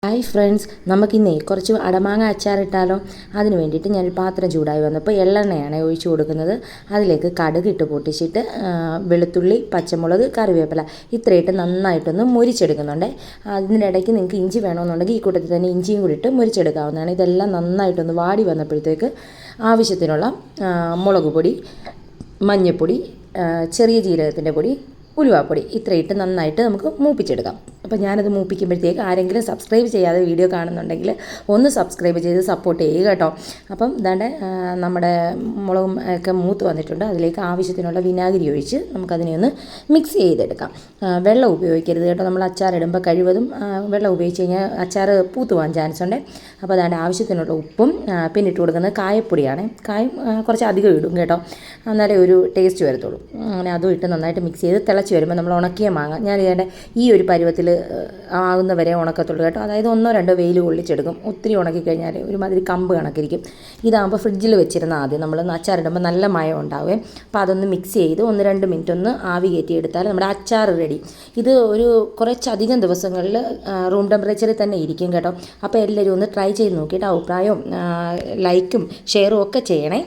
Hi friends, നമുക്കിന്നേ കുറച്ച് അടമാങ്ങ അച്ചാറിട്ടാലോ? അതിന് വേണ്ടിയിട്ട് ഞാനൊരു പാത്രം ചൂടായി വന്നപ്പോൾ എള്ളെണ്ണയാണ് ഒഴിച്ച് കൊടുക്കുന്നത്. അതിലേക്ക് കടുക് ഇട്ട് പൊട്ടിച്ചിട്ട് വെളുത്തുള്ളി, പച്ചമുളക്, കറിവേപ്പില ഇത്രയിട്ട് നന്നായിട്ടൊന്ന് മുരിച്ചെടുക്കുന്നുണ്ട്. അതിനിടയ്ക്ക് നിങ്ങൾക്ക് ഇഞ്ചി വേണമെന്നുണ്ടെങ്കിൽ ഈ കൂട്ടത്തിൽ തന്നെ ഇഞ്ചിയും കൂടി ഇട്ട് മുരിച്ചെടുക്കാവുന്നതാണ്. ഇതെല്ലാം നന്നായിട്ടൊന്ന് വാടി വന്നപ്പോഴത്തേക്ക് ആവശ്യത്തിനുള്ള മുളക് പൊടി, മഞ്ഞൾപ്പൊടി, ചെറിയ ജീരകത്തിൻ്റെ പൊടി, ഉലുവാപ്പൊടി ഇത്രയിട്ട് നന്നായിട്ട് നമുക്ക് മൂപ്പിച്ചെടുക്കാം. അപ്പോൾ ഞാനത് മൂപ്പിക്കുമ്പോഴത്തേക്ക് ആരെങ്കിലും സബ്സ്ക്രൈബ് ചെയ്യാതെ വീഡിയോ കാണുന്നുണ്ടെങ്കിൽ ഒന്ന് സബ്സ്ക്രൈബ് ചെയ്ത് സപ്പോർട്ട് ചെയ്യുക കേട്ടോ. അപ്പം ഇതാണ്ട് നമ്മുടെ മുളകും ഒക്കെ മൂത്ത് വന്നിട്ടുണ്ട്. അതിലേക്ക് ആവശ്യത്തിനുള്ള വിനാഗിരി ഒഴിച്ച് നമുക്കതിനെ ഒന്ന് മിക്സ് ചെയ്തെടുക്കാം. വെള്ളം ഉപയോഗിക്കരുത് കേട്ടോ. നമ്മൾ അച്ചാറിടുമ്പോൾ കഴിവതും വെള്ളം ഉപയോഗിച്ച് കഴിഞ്ഞാൽ അച്ചാർ പൂത്ത് പോകാൻ ചാൻസ് ഉണ്ട്. അപ്പോൾ അതാണ്ട് ആവശ്യത്തിനുള്ള ഉപ്പും പിന്നെ ഇട്ട് കൊടുക്കുന്നത് കായപ്പൊടിയാണ്. കായം കുറച്ച് അധികം ഇടും കേട്ടോ, എന്നാലേ ഒരു ടേസ്റ്റ് വരത്തുള്ളൂ. അങ്ങനെ അതും ഇട്ട് നന്നായിട്ട് മിക്സ് ചെയ്ത് തിളച്ച് വരുമ്പോൾ നമ്മൾ ഉണക്കിയ മാങ്ങ ഞാൻ ഇതിൻ്റെ ഈ ഒരു പരുവത്തിൽ ആകുന്നവരെ ഉണക്കത്തുള്ളൂ കേട്ടോ. അതായത് 1-2 വെയിൽ കൊള്ളിച്ചെടുക്കും. ഒത്തിരി ഉണക്കിക്കഴിഞ്ഞാൽ ഒരുമാതിരി കമ്പ് കണക്കിരിക്കും. ഇതാകുമ്പോൾ ഫ്രിഡ്ജിൽ വെച്ചിരുന്ന ആദ്യം നമ്മൾ അച്ചാറിടുമ്പോൾ നല്ല മയം ഉണ്ടാവുകയും അപ്പോൾ അതൊന്ന് മിക്സ് ചെയ്ത് 1-2 മിനിറ്റ് ഒന്ന് ആവി കയറ്റിയെടുത്താൽ നമ്മുടെ അച്ചാർ റെഡി. ഇത് ഒരു കുറച്ചധികം ദിവസങ്ങളിൽ റൂം ടെമ്പറേച്ചറിൽ തന്നെ ഇരിക്കും കേട്ടോ. അപ്പോൾ എല്ലാവരും ഒന്ന് ട്രൈ ചെയ്ത് നോക്കിയിട്ട് അഭിപ്രായവും ലൈക്കും ഷെയറും ഒക്കെ ചെയ്യണേ.